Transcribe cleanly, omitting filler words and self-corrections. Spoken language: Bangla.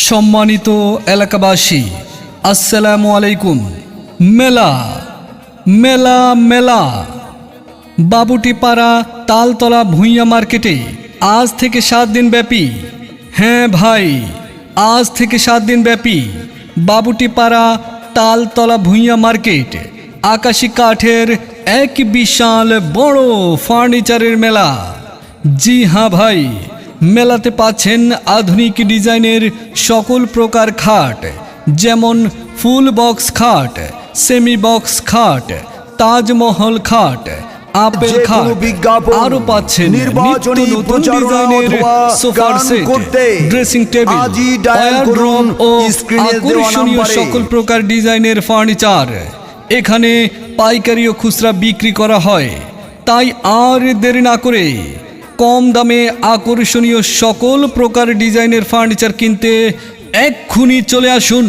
সম্মানিত এলাকাবাসী, আসসালামু আলাইকুম। মেলা মেলা মেলা বাবুটিপাড়া তালতলা ভূঁইয়া মার্কেটে আজ থেকে 7 দিন ব্যাপী। হ্যাঁ ভাই, আজ থেকে 7 দিন ব্যাপী বাবুটিপাড়া তালতলা ভূঁইয়া মার্কেট আকাশী কাঠের এক বিশাল বড় ফার্নিচারের মেলা। জি হ্যাঁ ভাই, মেলাতে পাচ্ছেন আধুনিক ডিজাইনের সকল প্রকার খাট, যেমন ফুল বক্স খাট, সেমি বক্স খাট, তাজমহল খাট, আপেল খাট, আরো পাচ্ছেন নিত্য নতুন ডিজাইনের সোফার সেট, ড্রেসিং টেবিল, ওয়ারড্রোব ও আকর্ষণীয় সকল প্রকার ডিজাইনের ফার্নিচার এখানে পাইকারি ও খুচরা বিক্রি করা হয়। তাই আর দেরি না করে কম দামে আকর্ষণীয় সকল প্রকার ডিজাইনের ফার্নিচার কিনতে এক্ষুনি চলে আসুন।